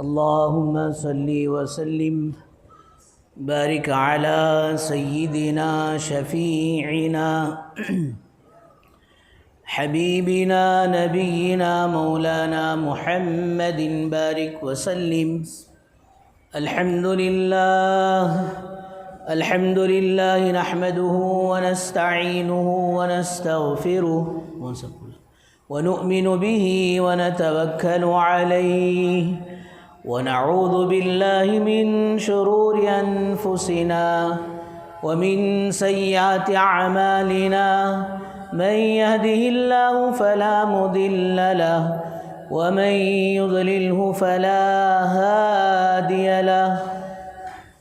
اللهم صل وسلم بارك على سيدنا شفيعنا حبيبنا نبينا مولانا محمد بارك وسلم. الحمد لله نحمده ونستعينه ونستغفره ونؤمن به ونتوكل عليه ونعوذ بالله من شرور أنفسنا ومن سيئات أعمالنا. من يهده الله فلا مضل له ومن يضلله فلا هادي له.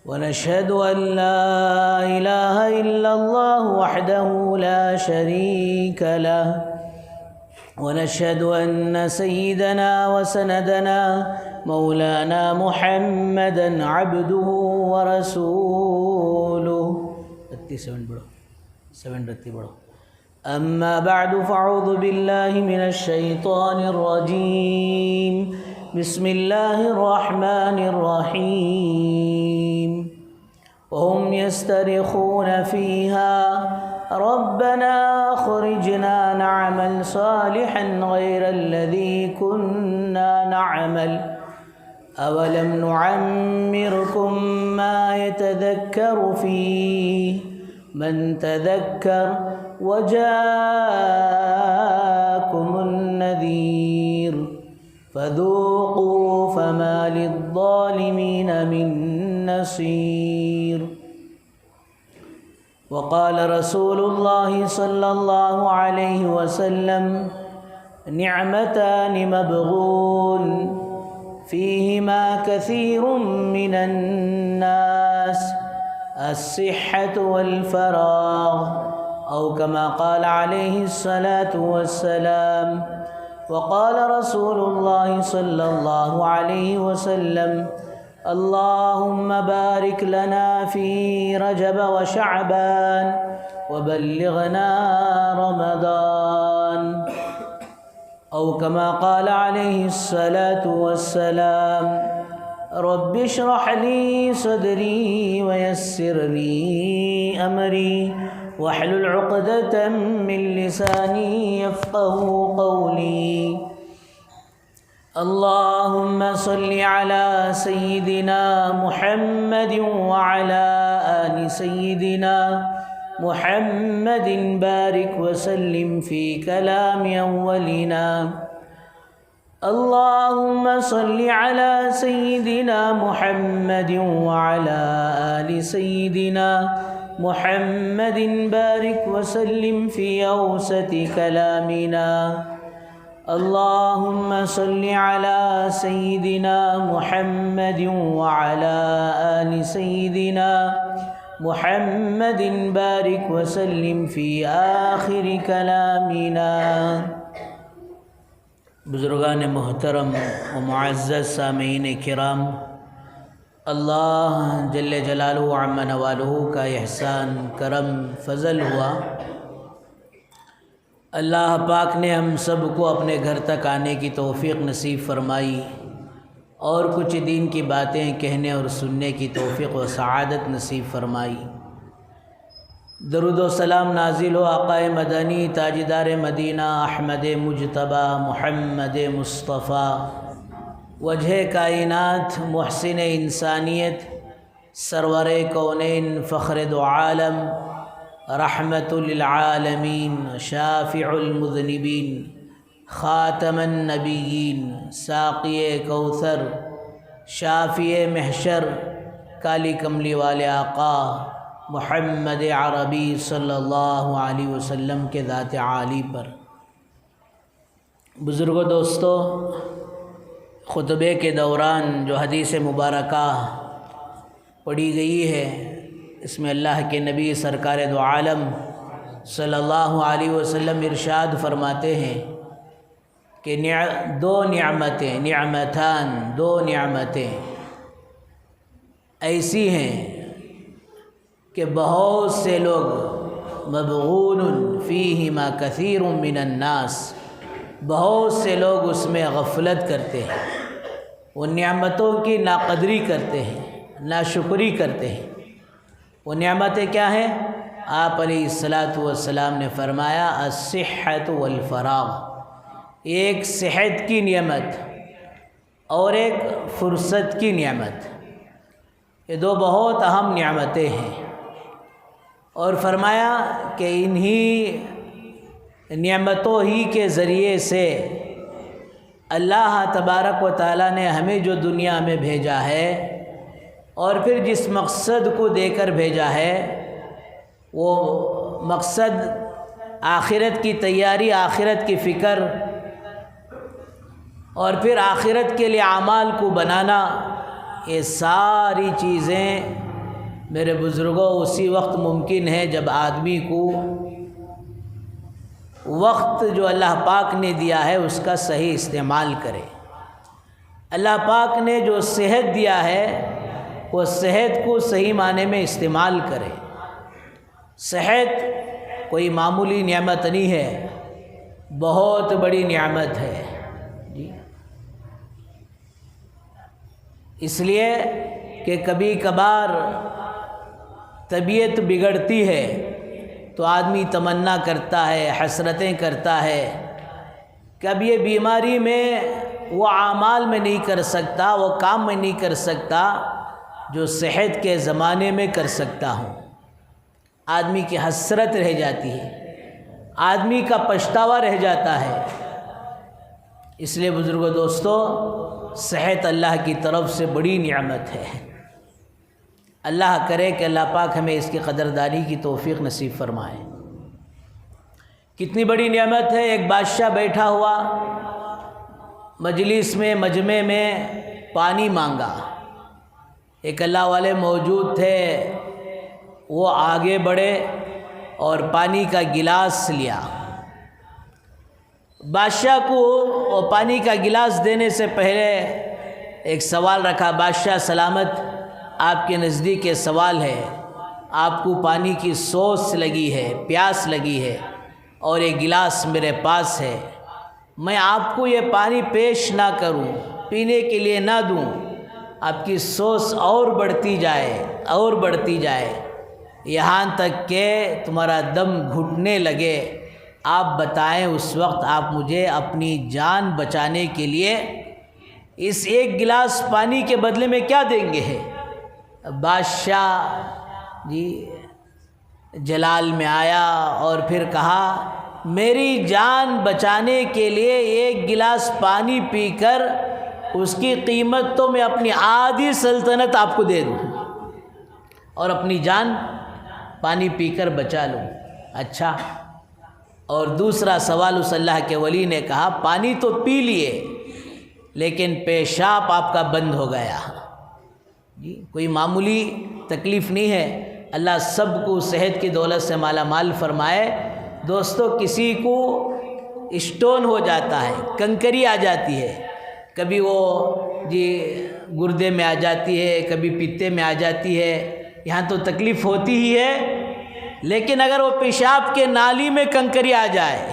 ونشهد أن لا إله إلا الله وحده لا شريك له. ونشهد أن سيدنا وسندنا مولانا محمدا عبده ورسوله. أما بعد فأعوذ بالله من الشيطان الرجيم. بسم الله الرحمن الرحيم. وهم يسترخون فيها ربنا أخرجنا نعمل صالحا غير الذي كنا نعمل أولم نعمركم ما يتذكر فيه من تذكر وجاءكم النذير فذوقوا فما للظالمين من نصير. وقال رسول الله صلى الله عليه وسلم نعمتان مبغون فيهما كثير من الناس الصحة والفراغ أو كما قال عليه الصلاة والسلام. وقال رسول الله صلى الله عليه وسلم اللهم بارك لنا في رجب وشعبان وبلغنا رمضان أو كما قال عليه الصلاة والسلام رب اشرح لي صدري ويسر لي أمري واحلل عقدة من لساني يفقه قولي. اللهم صل على سيدنا محمد وعلى آل سيدنا محمد بارك وسلم في كلام أولنا. اللهم صل على سيدنا محمد وعلى آل سيدنا محمد بارك وسلم في أوسط كلامنا. اللهم صل على سيدنا محمد وعلى آل سيدنا محمد بارك وسلم في آخر كلامنا. بزرگان محترم و معزز سامعین کرام، اللہ جل جلالہ عم نوالہ کا احسان کرم فضل ہوا. اللہ پاک نے ہم سب کو اپنے گھر تک آنے کی توفیق نصیب فرمائی اور کچھ دین کی باتیں کہنے اور سننے کی توفیق و سعادت نصیب فرمائی. درود و سلام نازل ہو آقا مدنی تاجدار مدینہ احمد مجتبیٰ محمد مصطفیٰ وجہ کائنات محسن انسانیت سرور کونین فخر دو عالم رحمت للعالمین شافع المذنبین خاتم النبیین ساقی کوثر شافی محشر کالی کملی والے آقا محمد عربی صلی اللہ علیہ وسلم کے ذات عالی پر. بزرگوں دوستو، خطبے کے دوران جو حدیث مبارکہ پڑھی گئی ہے اس میں اللہ کے نبی سرکار دو عالم صلی اللہ علیہ وسلم ارشاد فرماتے ہیں کہ دو نعمتیں ایسی ہیں کہ بہت سے لوگ مبغون فیہما کثیر من الناس، بہت سے لوگ اس میں غفلت کرتے ہیں. وہ نعمتوں کی ناقدری کرتے ہیں، ناشکری کرتے ہیں۔ وہ نعمتیں کیا ہیں؟ آپ علیہ الصلاۃ والسلام نے فرمایا الصحۃ والفراغ، ایک صحت کی نعمت اور ایک فرصت کی نعمت، یہ دو بہت اہم نعمتیں ہیں۔ اور فرمایا کہ انہی نعمتوں ہی کے ذریعے سے اللہ تبارک و تعالیٰ نے ہمیں جو دنیا میں بھیجا ہے اور پھر جس مقصد کو دے کر بھیجا ہے، وہ مقصد آخرت کی تیاری، آخرت کی فکر اور پھر آخرت کے لیے اعمال کو بنانا، یہ ساری چیزیں میرے بزرگوں اسی وقت ممکن ہے جب آدمی کو وقت جو اللہ پاک نے دیا ہے اس کا صحیح استعمال کرے۔ اللہ پاک نے جو صحت دیا ہے وہ صحت کو صحیح معنی میں استعمال کرے۔ صحت کوئی معمولی نعمت نہیں ہے، بہت بڑی نعمت ہے جی۔ اس لیے کہ کبھی کبھار طبیعت بگڑتی ہے تو آدمی تمنا کرتا ہے، حسرتیں کرتا ہے کہ اب یہ بیماری میں وہ اعمال میں نہیں کر سکتا، وہ کام میں نہیں کر سکتا جو صحت کے زمانے میں کر سکتا ہوں۔ آدمی کی حسرت رہ جاتی ہے، آدمی کا پچھتاوا رہ جاتا ہے۔ اس لیے بزرگوں دوستو، صحت اللہ کی طرف سے بڑی نعمت ہے۔ اللہ کرے کہ اللہ پاک ہمیں اس کی قدردانی کی توفیق نصیب فرمائے۔ کتنی بڑی نعمت ہے۔ ایک بادشاہ بیٹھا ہوا مجلس میں، مجمع میں پانی مانگا۔ ایک اللہ والے موجود تھے، وہ آگے بڑھے اور پانی کا گلاس لیا۔ بادشاہ کو وہ پانی کا گلاس دینے سے پہلے ایک سوال رکھا، بادشاہ سلامت، آپ کے نزدیک یہ سوال ہے، آپ کو پانی کی سوس لگی ہے، پیاس لگی ہے اور یہ گلاس میرے پاس ہے، میں آپ کو یہ پانی پیش نہ کروں، پینے کے لیے نہ دوں، آپ کی سوس اور بڑھتی جائے اور بڑھتی جائے یہاں تک کہ تمہارا دم گھٹنے لگے، آپ بتائیں اس وقت آپ مجھے اپنی جان بچانے کے لیے اس ایک گلاس پانی کے بدلے میں کیا دیں گے؟ بادشاہ جی جلال میں آیا اور پھر کہا، میری جان بچانے کے لیے ایک گلاس پانی پی کر اس کی قیمت تو میں اپنی آدھی سلطنت آپ کو دے دوں اور اپنی جان پانی پی کر بچا لوں۔ اچھا، اور دوسرا سوال اس اللہ کے ولی نے کہا، پانی تو پی لیے لیکن پیشاب آپ کا بند ہو گیا۔ جی کوئی معمولی تکلیف نہیں ہے، اللہ سب کو صحت کی دولت سے مالا مال فرمائے۔ دوستو، کسی کو اسٹون ہو جاتا ہے، کنکری آ جاتی ہے، کبھی وہ جی گردے میں آ جاتی ہے، کبھی پیتے میں آ جاتی ہے، یہاں تو تکلیف ہوتی ہی ہے، لیکن اگر وہ پیشاب کے نالی میں کنکری آ جائے،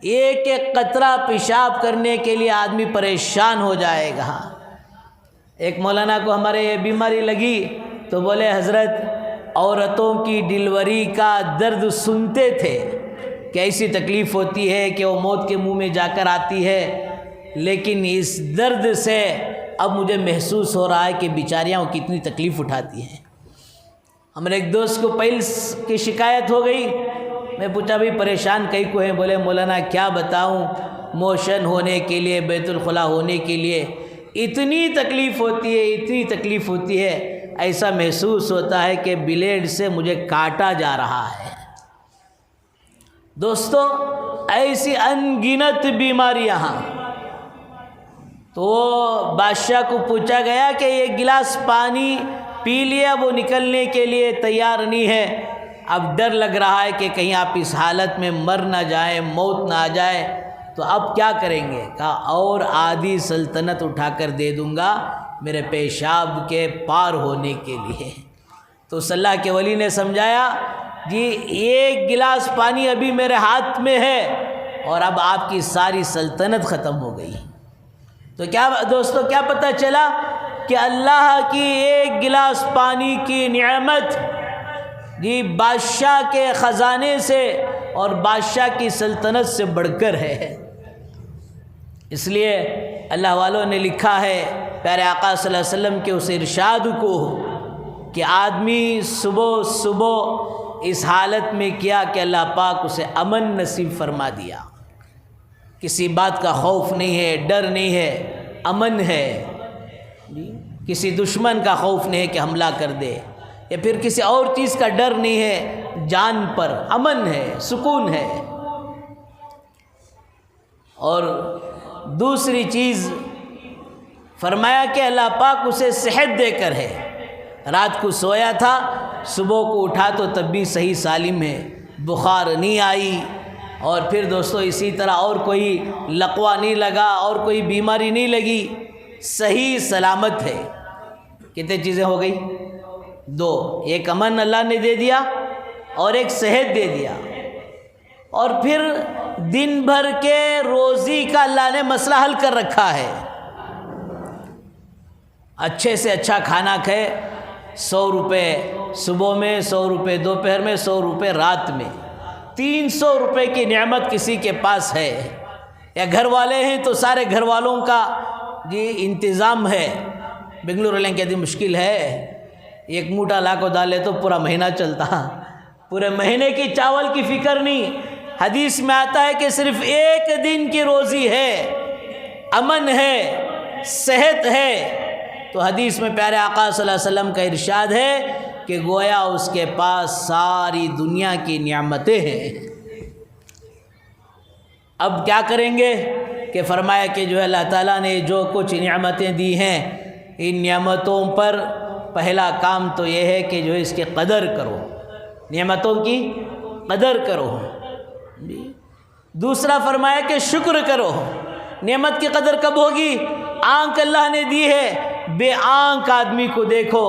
ایک ایک قطرہ پیشاب کرنے کے لیے آدمی پریشان ہو جائے گا۔ ایک مولانا کو ہمارے یہ بیماری لگی تو بولے، حضرت عورتوں کی ڈلیوری کا درد سنتے تھے کہ ایسی تکلیف ہوتی ہے کہ وہ موت کے منہ میں جا کر آتی ہے، لیکن اس درد سے اب مجھے محسوس ہو رہا ہے کہ بیچاریاں وہ کتنی تکلیف اٹھاتی ہیں۔ ہمارے ایک دوست کو پیلس کی شکایت ہو گئی، میں پوچھا بھائی پریشان کئی کو ہیں؟ بولے مولانا کیا بتاؤں، موشن ہونے کے لیے، بیت الخلا ہونے کے لیے اتنی تکلیف ہوتی ہے، اتنی تکلیف ہوتی ہے، ایسا محسوس ہوتا ہے کہ بلیڈ سے مجھے کاٹا جا رہا ہے۔ دوستو، ایسی ان گنت بیماریاں ہیں۔ تو بادشاہ کو پوچھا گیا کہ یہ گلاس پانی پی لیا، وہ نکلنے کے لیے تیار نہیں ہے، اب ڈر لگ رہا ہے کہ کہیں آپ اس حالت میں مر نہ جائیں، موت نہ آ جائے، تو اب کیا کریں گے؟ کہا اور آدھی سلطنت اٹھا کر دے دوں گا میرے پیشاب کے پار ہونے کے لیے۔ تو صلی اللہ کے ولی نے سمجھایا، جی ایک گلاس پانی ابھی میرے ہاتھ میں ہے اور اب آپ کی ساری سلطنت ختم ہو گئی۔ تو کیا دوستو کیا پتہ چلا کہ اللہ کی ایک گلاس پانی کی نعمت جی بادشاہ کے خزانے سے اور بادشاہ کی سلطنت سے بڑھ کر ہے۔ اس لیے اللہ والوں نے لکھا ہے پیارے آقا صلی اللہ علیہ وسلم کے اس ارشاد کو کہ آدمی صبح صبح اس حالت میں کیا کہ اللہ پاک اسے امن نصیب فرما دیا، کسی بات کا خوف نہیں ہے، ڈر نہیں ہے، امن ہے، کسی دشمن کا خوف نہیں ہے کہ حملہ کر دے، یا پھر کسی اور چیز کا ڈر نہیں ہے، جان پر امن ہے، سکون ہے۔ اور دوسری چیز فرمایا کہ اللہ پاک اسے صحت دے کر ہے، رات کو سویا تھا، صبح کو اٹھا تو تب بھی صحیح سالم ہے، بخار نہیں آئی، اور پھر دوستو اسی طرح اور کوئی لقوہ نہیں لگا، اور کوئی بیماری نہیں لگی، صحیح سلامت ہے۔ کتنے چیزیں ہو گئی؟ دو، ایک امن اللہ نے دے دیا اور ایک صحت دے دیا، اور پھر دن بھر کے روزی کا اللہ نے مسئلہ حل کر رکھا ہے۔ اچھے سے اچھا کھانا کھائے، 100 روپے صبح میں، 100 روپے دوپہر میں، 100 روپے رات میں، 300 روپے کی نعمت کسی کے پاس ہے، یا گھر والے ہیں تو سارے گھر والوں کا جی انتظام ہے۔ بنگلور والے کہتے ہیں مشکل ہے، ایک موٹا لا کو ڈالے تو پورا مہینہ چلتا، پورے مہینے کی چاول کی فکر نہیں۔ حدیث میں آتا ہے کہ صرف ایک دن کی روزی ہے، امن ہے، صحت ہے، تو حدیث میں پیارے آقا صلی اللہ علیہ وسلم کا ارشاد ہے کہ گویا اس کے پاس ساری دنیا کی نعمتیں ہیں۔ اب کیا کریں گے کہ فرمایا کہ جو اللہ تعالیٰ نے جو کچھ نعمتیں دی ہیں، ان نعمتوں پر پہلا کام تو یہ ہے کہ جو اس کی قدر کرو، نعمتوں کی قدر کرو۔ دوسرا فرمایا کہ شکر کرو۔ نعمت کی قدر کب ہوگی؟ آنکھ اللہ نے دی ہے، بے آنکھ آدمی کو دیکھو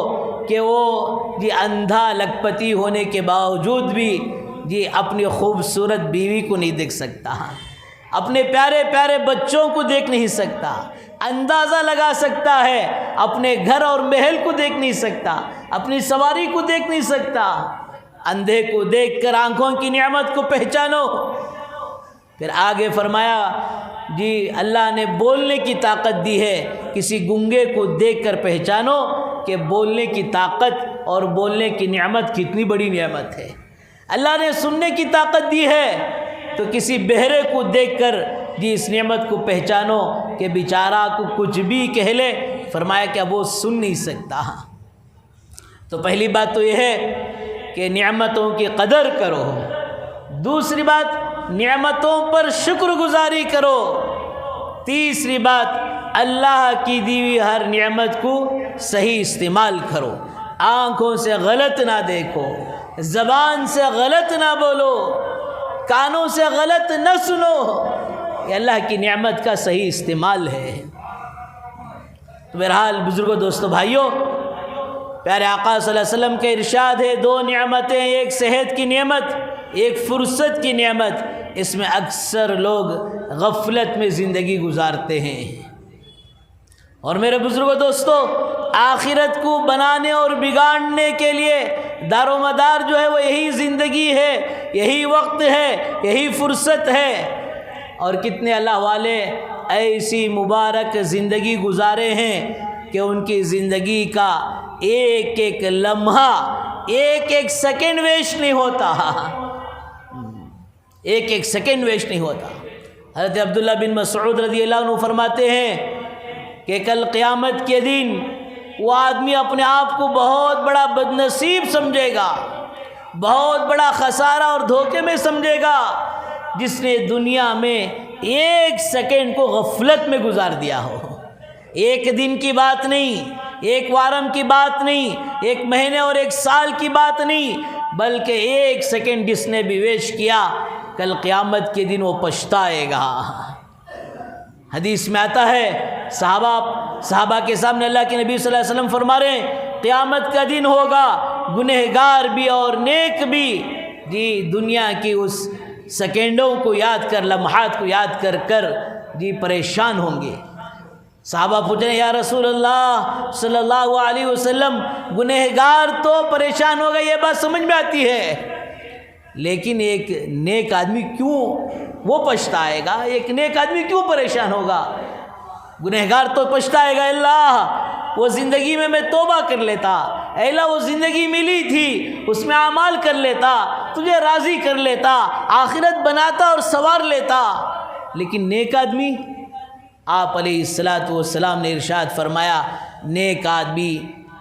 کہ وہ جی اندھا لکھپتی ہونے کے باوجود بھی جی اپنی خوبصورت بیوی کو نہیں دیکھ سکتا، اپنے پیارے پیارے بچوں کو دیکھ نہیں سکتا، اندازہ لگا سکتا ہے، اپنے گھر اور محل کو دیکھ نہیں سکتا، اپنی سواری کو دیکھ نہیں سکتا۔ اندھے کو دیکھ کر آنکھوں کی نعمت کو پہچانو۔ پھر آگے فرمایا جی اللہ نے بولنے کی طاقت دی ہے، کسی گنگے کو دیکھ کر پہچانو کہ بولنے کی طاقت اور بولنے کی نعمت کتنی بڑی نعمت ہے۔ اللہ نے سننے کی طاقت دی ہے تو کسی بہرے کو دیکھ کر جی اس نعمت کو پہچانو کہ بیچارہ کو کچھ بھی کہہ لے، فرمایا کہ اب وہ سن نہیں سکتا۔ تو پہلی بات تو یہ ہے کہ نعمتوں کی قدر کرو۔ دوسری بات نعمتوں پر شکر گزاری کرو۔ تیسری بات اللہ کی دی ہوئی ہر نعمت کو صحیح استعمال کرو، آنکھوں سے غلط نہ دیکھو، زبان سے غلط نہ بولو، کانوں سے غلط نہ سنو، یہ اللہ کی نعمت کا صحیح استعمال ہے۔ تو بہرحال بزرگوں، دوستو، بھائیوں، پیارے آقا صلی اللہ علیہ وسلم کا ارشاد ہے، دو نعمتیں، ایک صحت کی نعمت، ایک فرصت کی نعمت، اس میں اکثر لوگ غفلت میں زندگی گزارتے ہیں۔ اور میرے بزرگوں، دوستو، آخرت کو بنانے اور بگاڑنے کے لیے دار و مدار جو ہے وہ یہی زندگی ہے، یہی وقت ہے، یہی فرصت ہے۔ اور کتنے اللہ والے ایسی مبارک زندگی گزارے ہیں کہ ان کی زندگی کا ایک ایک لمحہ، ایک ایک سیکنڈ ویسٹ نہیں ہوتا، ایک ایک سیکنڈ ویسٹ نہیں ہوتا۔ حضرت عبداللہ بن مسعود رضی اللہ عنہ فرماتے ہیں کہ کل قیامت کے دن وہ آدمی اپنے آپ کو بہت بڑا بدنصیب سمجھے گا، بہت بڑا خسارہ اور دھوکے میں سمجھے گا، جس نے دنیا میں ایک سیکنڈ کو غفلت میں گزار دیا ہو۔ ایک دن کی بات نہیں، ایک وارم کی بات نہیں، ایک مہینے اور ایک سال کی بات نہیں، بلکہ ایک سیکنڈ جس نے بھی ویسٹ کیا، کل قیامت کے دن وہ پچھتائے گا۔ حدیث میں آتا ہے، صحابہ کے سامنے اللہ کے نبی صلی اللہ علیہ وسلم فرما رہے ہیں، قیامت کا دن ہوگا، گنہگار بھی اور نیک بھی جی دنیا کی اس سیکنڈوں کو یاد کر، لمحات کو یاد کر کر جی پریشان ہوں گے۔ صحابہ پوچھے یا رسول اللہ صلی اللہ علیہ وسلم گنہگار تو پریشان ہوگا، یہ بات سمجھ میں آتی ہے، لیکن ایک نیک آدمی کیوں وہ پچھتائے گا؟ ایک نیک آدمی کیوں پریشان ہوگا؟ گنہگار تو پچھتائے گا، اللہ وہ زندگی میں توبہ کر لیتا، اے اللہ وہ زندگی ملی تھی اس میں اعمال کر لیتا، تجھے راضی کر لیتا، آخرت بناتا اور سنوار لیتا۔ لیکن نیک آدمی، آپ علیہ الصلاۃ والسلام نے ارشاد فرمایا، نیک آدمی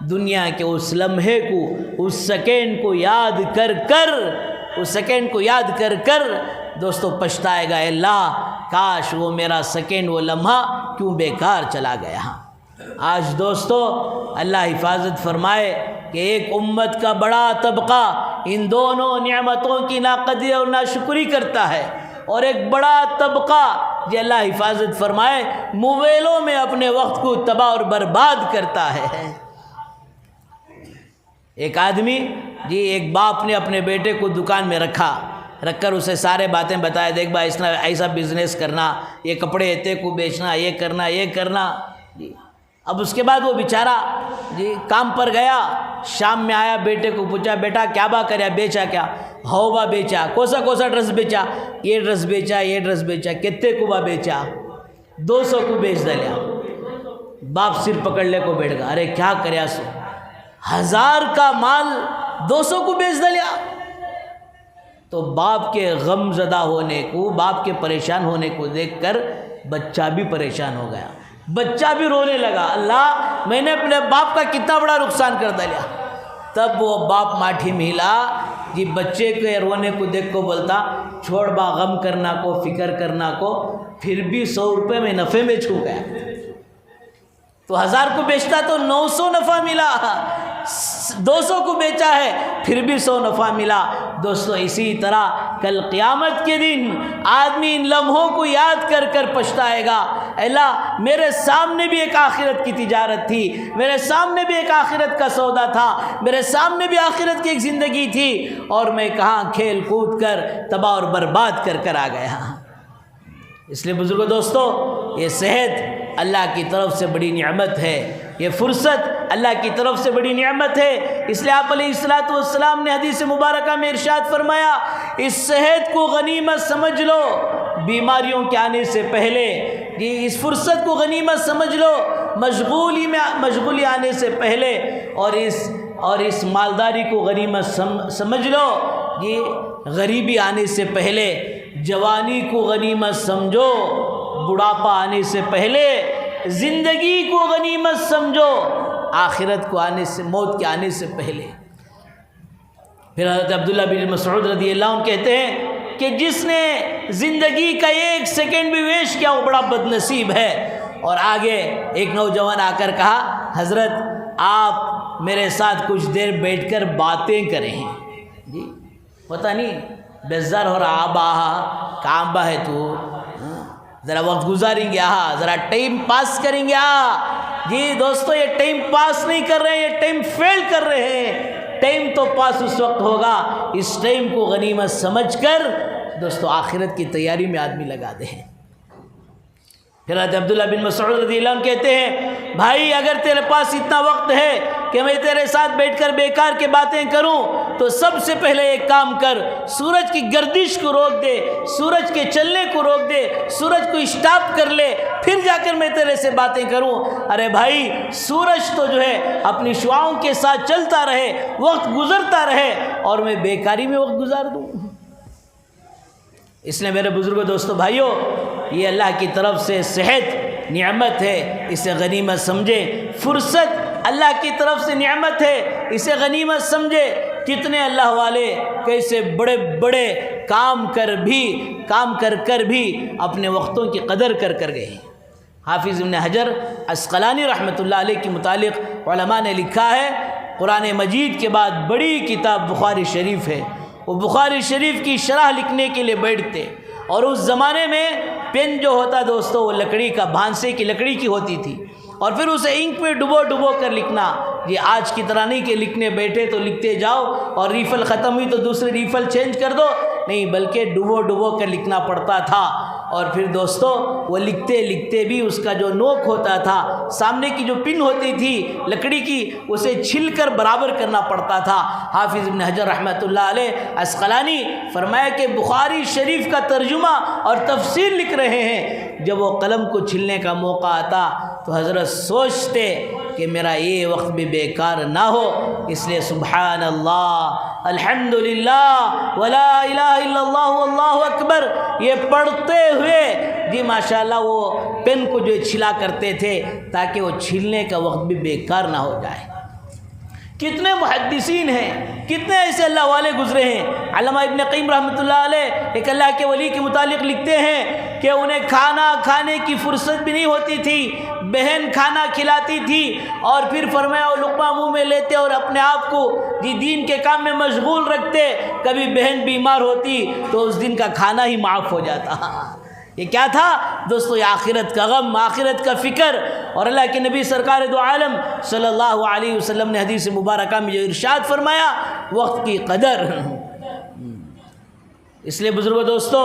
دنیا کے اس لمحے کو، اس سیکنڈ کو یاد کر کر دوستو پچھتائے گا، اے اللہ کاش وہ میرا سیکنڈ، وہ لمحہ کیوں بیکار چلا گیا۔ آج دوستو اللہ حفاظت فرمائے کہ ایک امت کا بڑا طبقہ ان دونوں نعمتوں کی ناقدری اور ناشکری کرتا ہے، اور ایک بڑا طبقہ جو اللہ حفاظت فرمائے موبائلوں میں اپنے وقت کو تباہ اور برباد کرتا ہے۔ ایک آدمی ایک باپ نے اپنے بیٹے کو دکان میں رکھ کر اسے سارے باتیں بتائے، دیکھ بھائی ایسا بزنس کرنا، یہ کپڑے اتنے کو بیچنا، یہ کرنا اب اس کے بعد وہ بیچارہ کام پر گیا، شام میں آیا، بیٹے کو پوچھا بیٹا کیا با کریا، بیچا کیا؟ ہوا بیچا، کوسا ڈریس بیچا، یہ ڈریس بیچا، کتنے کو با بیچا؟ 200 کو بیچ دلیا۔ باپ سر پکڑ لے کو بیٹھ گیا، ارے کیا کریا سو، 1000 کا مال 200 کو بیچ دلیا۔ تو باپ کے غم زدہ ہونے کو، باپ کے پریشان ہونے کو دیکھ کر بچہ بھی پریشان ہو گیا، بچہ بھی رونے لگا، اللہ میں نے اپنے باپ کا کتنا بڑا نقصان کر دیا۔ تب وہ باپ ماٹھی ملا بچے کے رونے کو دیکھ کو بولتا، چھوڑ با غم کرنا کو، فکر کرنا کو، پھر بھی 100 روپے میں نفع میں چھو گیا۔ تو 1000 کو بیچتا تو 900 نفع ملا، 200 کو بیچا ہے پھر بھی 100 نفع ملا۔ دوستو اسی طرح کل قیامت کے دن آدمی ان لمحوں کو یاد کر کر پچھتائے گا، اللہ میرے سامنے بھی ایک آخرت کی تجارت تھی، میرے سامنے بھی ایک آخرت کا سودا تھا، میرے سامنے بھی آخرت کی ایک زندگی تھی، اور میں کہاں کھیل کود کر تباہ اور برباد کر آ گیا۔ اس لیے بزرگو دوستو، یہ صحت اللہ کی طرف سے بڑی نعمت ہے، یہ فرصت اللہ کی طرف سے بڑی نعمت ہے۔ اس لیے آپ علیہ الصلاۃ والسلام نے حدیث مبارکہ میں ارشاد فرمایا، اس صحت کو غنیمت سمجھ لو بیماریوں کے آنے سے پہلے، اس فرصت کو غنیمت سمجھ لو مشغولی آنے سے پہلے، اور اس مالداری کو غنیمت سمجھ لو غریبی آنے سے پہلے، جوانی کو غنیمت سمجھو بڑھاپا آنے سے پہلے، زندگی کو غنیمت سمجھو آخرت کو آنے سے، موت کے آنے سے پہلے۔ پھر حضرت عبداللہ بن مسعود رضی اللہ عنہ کہتے ہیں کہ جس نے زندگی کا 1 سیکنڈ بھی ویسٹ کیا وہ بڑا بد نصیب ہے۔ اور آگے ایک نوجوان آ کر کہا، حضرت آپ میرے ساتھ کچھ دیر بیٹھ کر باتیں کریں۔ پتہ نہیں بیزار ہو رہا، آبا کام با ہے تو ذرا وقت گزاریں گے، ذرا ٹائم پاس کریں گے۔ دوستو یہ ٹائم پاس نہیں کر رہے ہیں، یہ ٹائم فیل کر رہے ہیں۔ ٹائم تو پاس اس وقت ہوگا، اس ٹائم کو غنیمت سمجھ کر دوستو آخرت کی تیاری میں آدمی لگا دیں۔ پھر حضرت عبداللہ بن مسعود رضی اللہ عنہ کہتے ہیں، بھائی اگر تیرے پاس اتنا وقت ہے کہ میں تیرے ساتھ بیٹھ کر بیکار کے باتیں کروں تو سب سے پہلے ایک کام کر، سورج کی گردش کو روک دے، سورج کے چلنے کو روک دے، سورج کو اسٹاپ کر لے، پھر جا کر میں تیرے سے باتیں کروں۔ ارے بھائی سورج تو جو ہے اپنی شعاؤں کے ساتھ چلتا رہے، وقت گزرتا رہے، اور میں بیکاری میں وقت گزار دوں۔ اس لیے میرے بزرگوں دوستو بھائیوں، یہ اللہ کی طرف سے صحت نعمت ہے، اسے غنیمت سمجھیں۔ فرصت اللہ کی طرف سے نعمت ہے، اسے غنیمت سمجھے۔ کتنے اللہ والے کیسے بڑے بڑے کام کر کر بھی اپنے وقتوں کی قدر کر گئے۔ حافظ ابن حجر عسقلانی رحمۃ اللہ علیہ کے متعلق علماء نے لکھا ہے، قرآن مجید کے بعد بڑی کتاب بخاری شریف ہے۔ وہ بخاری شریف کی شرح لکھنے کے لیے بیٹھتے، اور اس زمانے میں پین جو ہوتا دوستو وہ لکڑی کا، بھانسے کی لکڑی کی ہوتی تھی، اور پھر اسے انک میں ڈبو کر لکھنا۔ یہ آج کی طرح نہیں کہ لکھنے بیٹھے تو لکھتے جاؤ اور ریفل ختم ہوئی تو دوسری ریفل چینج کر دو، نہیں، بلکہ ڈبو کر لکھنا پڑتا تھا۔ اور پھر دوستو وہ لکھتے لکھتے بھی اس کا جو نوک ہوتا تھا، سامنے کی جو پن ہوتی تھی لکڑی کی، اسے چھل کر برابر کرنا پڑتا تھا۔ حافظ ابن حجر رحمۃ اللہ علیہ عسقلانی فرمایا کہ بخاری شریف کا ترجمہ اور تفسیر لکھ رہے ہیں، جب وہ قلم کو چھلنے کا موقع آتا تو حضرت سوچتے کہ میرا یہ وقت بھی بیکار نہ ہو، اس لیے سبحان اللہ، الحمدللہ، ولا الہ الا اللہ واللہ اکبر یہ پڑھتے ہوئے جی ماشاءاللہ وہ پین کو جو چھلا کرتے تھے تاکہ وہ چھلنے کا وقت بھی بیکار نہ ہو جائے۔ کتنے محدثین ہیں، کتنے ایسے اللہ والے گزرے ہیں۔ علامہ ابن قیم رحمۃ اللہ علیہ ایک اللہ کے ولی کے متعلق لکھتے ہیں کہ انہیں کھانا کھانے کی فرصت بھی نہیں ہوتی تھی، بہن کھانا کھلاتی تھی اور پھر فرمایا وہ لقمہ منہ میں لیتے اور اپنے آپ کو جی دین کے کام میں مشغول رکھتے، کبھی بہن بیمار ہوتی تو اس دن کا کھانا ہی معاف ہو جاتا۔ یہ کیا تھا دوستو؟ یہ آخرت کا غم، آخرت کا فکر۔ اور اللہ کے نبی سرکار دو عالم صلی اللہ علیہ وسلم نے حدیث مبارکہ میں جو ارشاد فرمایا، وقت کی قدر۔ اس لیے بزرگو دوستو،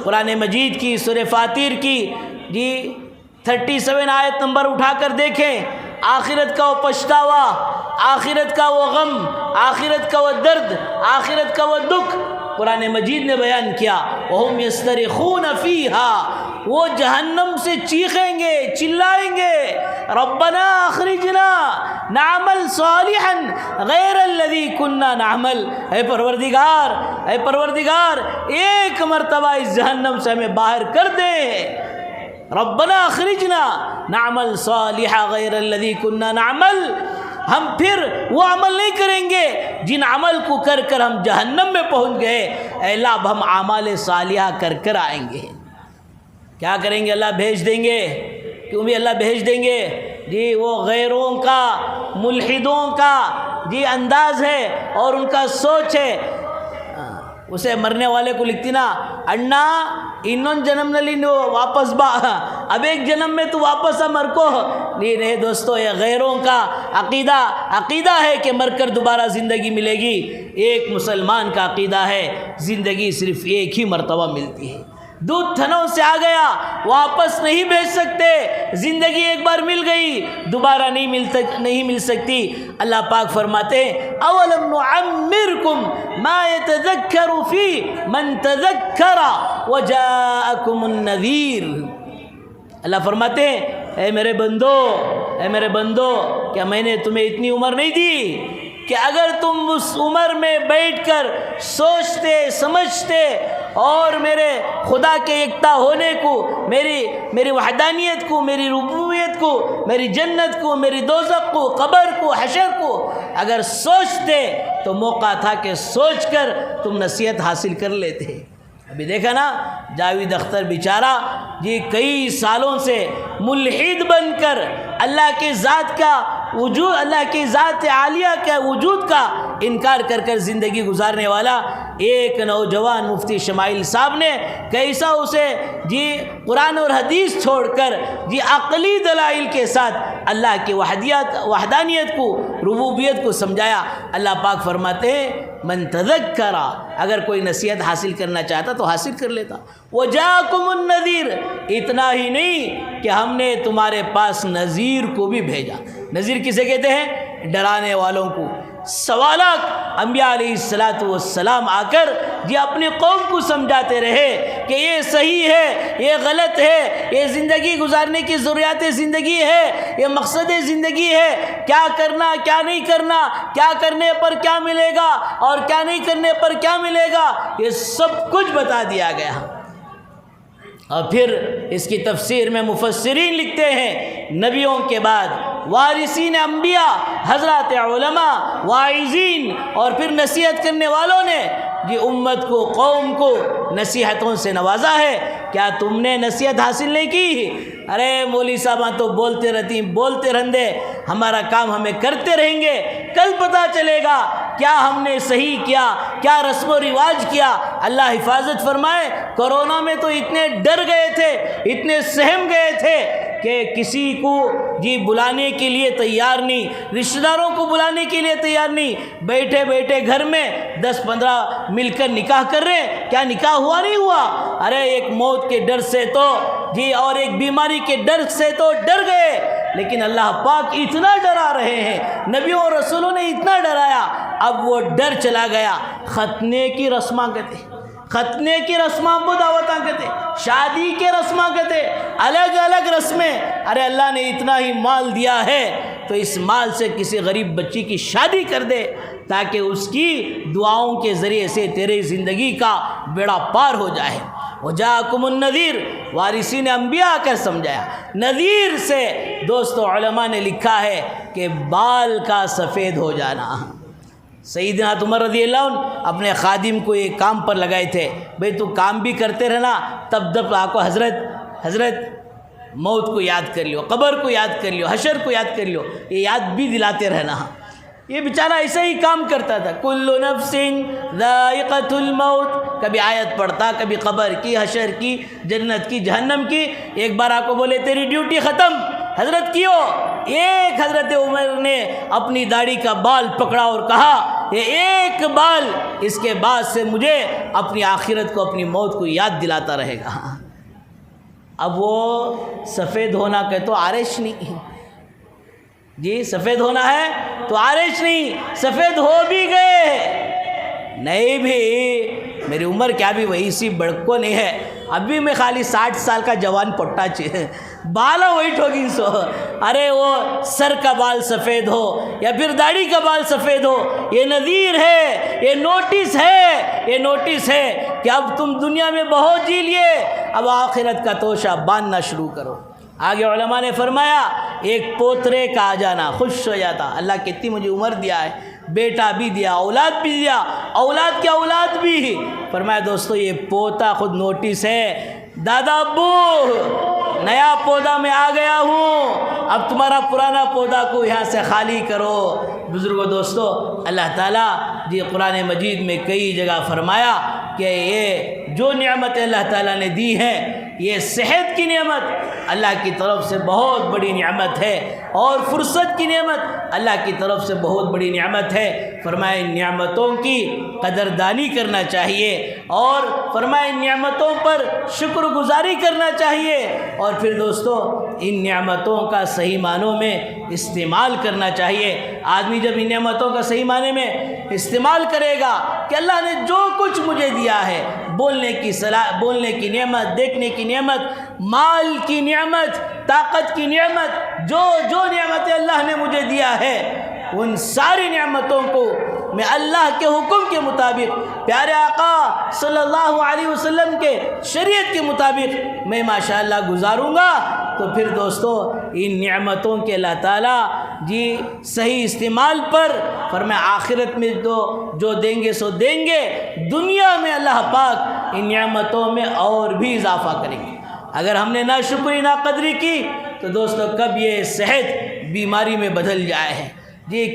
قرآن مجید کی سورہ فاتر کی جی 37 آیت نمبر اٹھا کر دیکھیں، آخرت کا وہ پچھتاوا، آخرت کا وہ غم، آخرت کا وہ درد، آخرت کا وہ دکھ قرآن مجید نے بیان کیا۔ وَهُمْ يَسْتَرِخُونَ فِيهَا، وہ جہنم سے چیخیں گے، چلائیں گے، ربنا اخرجنا نعمل صالحا غیر الذی کننا نعمل، اے پروردگار، اے پروردگار ایک مرتبہ اس جہنم سے ہمیں باہر کر دے، ربنا اخرجنا نعمل صالحا غیر الذی کننا نعمل، ہم پھر وہ عمل نہیں کریں گے جن عمل کو کر کر ہم جہنم میں پہنچ گئے، اے اللہ اب ہم اعمال صالحہ کر کر آئیں گے۔ کیا کریں گے؟ اللہ بھیج دیں گے، کیوں بھی اللہ بھیج دیں گے جی، وہ غیروں کا، ملحدوں کا جی انداز ہے اور ان کا سوچ ہے۔ اسے مرنے والے کو لکھتی نا، انا انون جنم نلی نو واپس با، اب ایک جنم میں تو واپس مر کو نہیں دوستو، یہ غیروں کا عقیدہ ہے کہ مر کر دوبارہ زندگی ملے گی۔ ایک مسلمان کا عقیدہ ہے زندگی صرف ایک ہی مرتبہ ملتی ہے، دودھ تھنوں سے آ گیا واپس نہیں بھیج سکتے، زندگی ایک بار مل گئی دوبارہ نہیں مل سکتی۔ اللہ پاک فرماتے ہیں اولم نعمرکم ما يتذکر فی من تذکر وجاءکم النذیر، اللہ فرماتے ہیں اے میرے بندو کیا میں نے تمہیں اتنی عمر نہیں دی کہ اگر تم اس عمر میں بیٹھ کر سوچتے سمجھتے اور میرے خدا کے یکتا ہونے کو، میری وحدانیت کو، میری ربوبیت کو، میری جنت کو، میری دوزخ کو، قبر کو، حشر کو اگر سوچتے تو موقع تھا کہ سوچ کر تم نصیحت حاصل کر لیتے۔ ابھی دیکھا نا جاوید اختر بیچارہ جی کئی سالوں سے ملحد بن کر اللہ کے ذات کا وجود، اللہ کی ذات عالیہ کے وجود کا انکار کر کر زندگی گزارنے والا ایک نوجوان مفتی شمائل صاحب نے کیسا اسے جی قرآن اور حدیث چھوڑ کر جی عقلی دلائل کے ساتھ اللہ کی وحدانیت کو، ربوبیت کو سمجھایا۔ اللہ پاک فرماتے ہیں من تذکر، اگر کوئی نصیحت حاصل کرنا چاہتا تو حاصل کر لیتا۔ وجاءکم النذیر، اتنا ہی نہیں کہ ہم نے تمہارے پاس نذیر کو بھی بھیجا۔ نذیر کسے کہتے ہیں؟ ڈرانے والوں کو۔ سوالات انبیاء علیہ السلام آ کر یہ اپنی قوم کو سمجھاتے رہے کہ یہ صحیح ہے، یہ غلط ہے، یہ زندگی گزارنے کی ضروریات زندگی ہے، یہ مقصد زندگی ہے، کیا کرنا کیا نہیں کرنا، کیا کرنے پر کیا ملے گا اور کیا نہیں کرنے پر کیا ملے گا، یہ سب کچھ بتا دیا گیا۔ اور پھر اس کی تفسیر میں مفسرین لکھتے ہیں نبیوں کے بعد وارثین انبیاء، حضرات علماء، واعظین اور پھر نصیحت کرنے والوں نے یہ امت کو، قوم کو نصیحتوں سے نوازا ہے۔ کیا تم نے نصیحت حاصل نہیں کی؟ ارے مولوی صاحب تو بولتے رہتی، بولتے رہندے، ہمارا کام ہمیں کرتے رہیں گے، کل پتہ چلے گا کیا ہم نے صحیح کیا، کیا رسم و رواج کیا۔ اللہ حفاظت فرمائے، کورونا میں تو اتنے ڈر گئے تھے، اتنے سہم گئے تھے کہ کسی کو بلانے کے لیے تیار نہیں، رشتہ داروں کو بلانے کے لیے تیار نہیں، بیٹھے بیٹھے گھر میں 10-15 مل کر نکاح کر رہے ہیں۔ کیا نکاح ہوا نہیں ہوا؟ ارے ایک موت کے ڈر سے تو اور ایک بیماری کے ڈر سے تو ڈر گئے، لیکن اللہ پاک اتنا ڈرا رہے ہیں، نبیوں اور رسولوں نے اتنا ڈرایا، اب وہ ڈر چلا گیا۔ ختنے کی رسماں کہتے، ختنے کی رسماں کو دعوتاں کہتے، شادی کے رسماں کہتے، الگ الگ رسمیں۔ ارے اللہ نے اتنا ہی مال دیا ہے تو اس مال سے کسی غریب بچی کی شادی کر دے، تاکہ اس کی دعاؤں کے ذریعے سے تیری زندگی کا بیڑا پار ہو جائے۔ وجاءکم النذیر، وارثین انبیاء کر سمجھایا۔ نذیر سے دوستو علماء نے لکھا ہے کہ بال کا سفید ہو جانا۔ سیدنا عمر رضی اللہ عنہ اپنے خادم کو ایک کام پر لگائے تھے، بھئی تو کام بھی کرتے رہنا، تب آپ کو حضرت موت کو یاد کر لیو، قبر کو یاد کر لیو، حشر کو یاد کر لیو، یہ یاد بھی دلاتے رہنا۔ یہ بیچارہ ایسا ہی کام کرتا تھا، کل نفس ذائقۃ الموت، کبھی آیت پڑھتا، کبھی قبر کی، حشر کی، جنت کی، جہنم کی۔ ایک بار آپ کو بولے تیری ڈیوٹی ختم، حضرت کیوں؟ ایک حضرت عمر نے اپنی داڑھی کا بال پکڑا اور کہا یہ ایک بال اس کے بعد سے مجھے اپنی آخرت کو، اپنی موت کو یاد دلاتا رہے گا۔ اب وہ سفید ہونا کہ تو عارش نہیں، سفید ہونا ہے تو عارش نہیں، سفید ہو بھی گئے نہیں بھی، میری عمر کیا بھی وہی سی بڑکو نہیں ہے، ابھی میں خالی 60 سال کا جوان پٹا چاہیے، بالا وائٹ ہوگی سو۔ ارے وہ سر کا بال سفید ہو یا پھر داڑھی کا بال سفید ہو، یہ نذیر ہے، یہ نوٹس ہے، یہ نوٹس ہے کہ اب تم دنیا میں بہت جی لیے، اب آخرت کا توشہ باندھنا شروع کرو۔ آگے علماء نے فرمایا ایک پوترے کا آ جانا خوش ہو جاتا، اللہ کتنی مجھے عمر دیا ہے، بیٹا بھی دیا، اولاد بھی دیا، اولاد کی اولاد بھی۔ فرمایا دوستو یہ پوتا خود نوٹس ہے، دادا ابو نیا پودا میں آ گیا ہوں، اب تمہارا پرانا پودا کو یہاں سے خالی کرو۔ بزرگوں دوستو، اللہ تعالیٰ قرآن مجید میں کئی جگہ فرمایا کہ یہ جو نعمت اللہ تعالیٰ نے دی ہے، یہ صحت کی نعمت اللہ کی طرف سے بہت بڑی نعمت ہے، اور فرصت کی نعمت اللہ کی طرف سے بہت بڑی نعمت ہے۔ فرمائے نعمتوں کی قدردانی کرنا چاہیے، اور فرمائے نعمتوں پر شکر گزاری کرنا چاہیے، اور پھر دوستو ان نعمتوں کا صحیح معنوں میں استعمال کرنا چاہیے۔ آدمی جب ان نعمتوں کا صحیح معنی میں استعمال کرے گا کہ اللہ نے جو کچھ مجھے دیا ہے، بولنے کی نعمت، دیکھنے کی نعمت، مال کی نعمت، طاقت کی نعمت، جو نعمتیں اللہ نے مجھے دیا ہے، ان ساری نعمتوں کو میں اللہ کے حکم کے مطابق، پیارے آقا صلی اللہ علیہ وسلم کے شریعت کے مطابق میں ماشاءاللہ گزاروں گا، تو پھر دوستو ان نعمتوں کے اللہ تعالیٰ صحیح استعمال پر فرمایا آخرت میں جو دیں گے سو دیں گے، دنیا میں اللہ پاک ان نعمتوں میں اور بھی اضافہ کریں گے۔ اگر ہم نے ناشکری ناقدری کی تو دوستو کب یہ صحت بیماری میں بدل جائے ہے،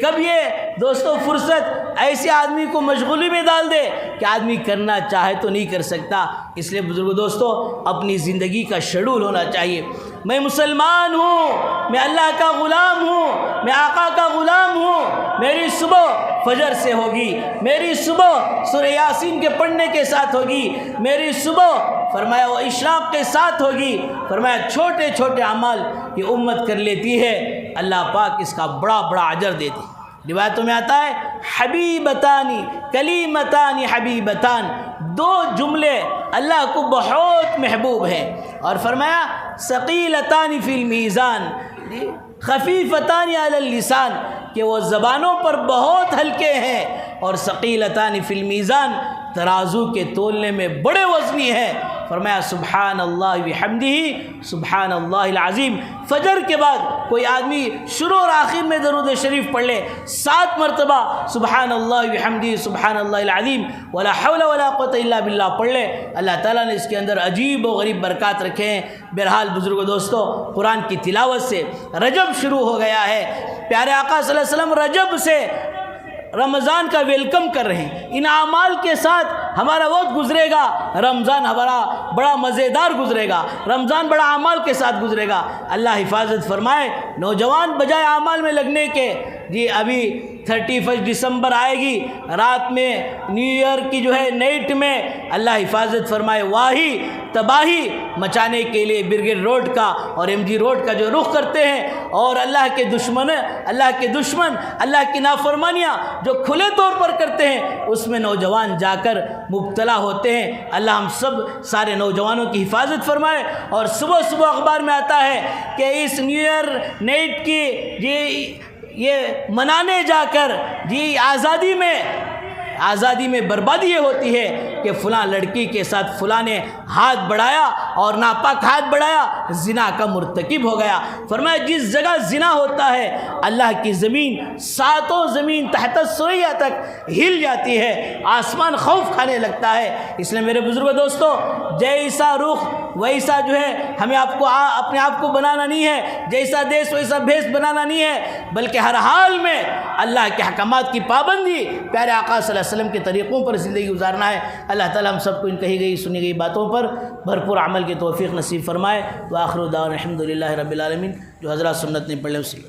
کب یہ دوستو فرصت ایسے آدمی کو مشغولی میں ڈال دے کہ آدمی کرنا چاہے تو نہیں کر سکتا۔ اس لیے بزرگ دوستو اپنی زندگی کا شیڈول ہونا چاہیے، میں مسلمان ہوں، میں اللہ کا غلام ہوں، میں آقا کا غلام ہوں، میری صبح فجر سے ہوگی، میری صبح سورہ یاسین کے پڑھنے کے ساتھ ہوگی، میری صبح فرمایا وہ اشراق کے ساتھ ہوگی۔ فرمایا چھوٹے چھوٹے اعمال یہ امت کر لیتی ہے، اللہ پاک اس کا بڑا بڑا اجر دیتے۔ روایتوں میں آتا ہے حبیبتانی کلیمتانی حبیبتان، دو جملے اللہ کو بہت محبوب ہیں، اور فرمایا ثقیلتان فی المیزان خفیفتان علی اللسان، کہ وہ زبانوں پر بہت ہلکے ہیں، اور ثقیلتان فی المیزان ترازو کے تولنے میں بڑے وزنی ہیں۔ فرمایا سبحان اللہ بحمدہ سبحان اللہ العظیم۔ فجر کے بعد کوئی آدمی شروع اور آخر میں درود شریف پڑھ لے 7 مرتبہ سبحان اللہ بحمدہ سبحان اللہ العظیم ولا حول ولا قوت الا باللہ پڑھ لے، اللہ تعالیٰ نے اس کے اندر عجیب و غریب برکات رکھے ہیں۔ بہرحال بزرگ دوستو، قرآن کی تلاوت سے رجب شروع ہو گیا ہے، پیارے آقا صلی اللہ علیہ وسلم رجب سے رمضان کا ویلکم کر رہے ہیں، ان اعمال کے ساتھ ہمارا وقت گزرے گا، رمضان ہمارا بڑا مزیدار گزرے گا، رمضان بڑا اعمال کے ساتھ گزرے گا۔ اللہ حفاظت فرمائے نوجوان بجائے اعمال میں لگنے کے، جی ابھی 31 دسمبر آئے گی، رات میں نیو ایئر کی جو ہے نائٹ میں اللہ حفاظت فرمائے واہی تباہی مچانے کے لیے برگیڈ روڈ کا اور ایم جی روڈ کا جو رخ کرتے ہیں، اور اللہ کے دشمن اللہ کی نافرمانیاں جو کھلے طور پر کرتے ہیں اس میں نوجوان جا کر مبتلا ہوتے ہیں۔ اللہ ہم سب سارے نوجوانوں کی حفاظت فرمائے۔ اور صبح صبح اخبار میں آتا ہے کہ اس نیو ایئر نائٹ کی یہ منانے جا کر جی آزادی میں بربادی یہ ہوتی ہے کہ فلاں لڑکی کے ساتھ فلاں نے ہاتھ بڑھایا اور ناپاک ہاتھ بڑھایا، زنا کا مرتکب ہو گیا۔ فرمایا جس جگہ زنا ہوتا ہے اللہ کی زمین، ساتوں زمین تحت السریہ تک ہل جاتی ہے، آسمان خوف کھانے لگتا ہے۔ اس لیے میرے بزرگ دوستو، جیسا رخ ویسا جو ہے ہمیں اپنے آپ کو بنانا نہیں ہے، جیسا دیش ویسا بھیس بنانا نہیں ہے، بلکہ ہر حال میں اللہ کے احکامات کی پابندی، پیارے آقا صلی اللہ علیہ وسلم کے طریقوں پر زندگی گزارنا ہے۔ اللہ تعالی ہم سب کو ان کہی گئی سنی گئی باتوں پر بھرپور عمل کی توفیق نصیب فرمائے۔ وآخر دعوانا الحمدللہ رب العالمین۔ جو حضرات سنت نہیں پڑھ لیں اسی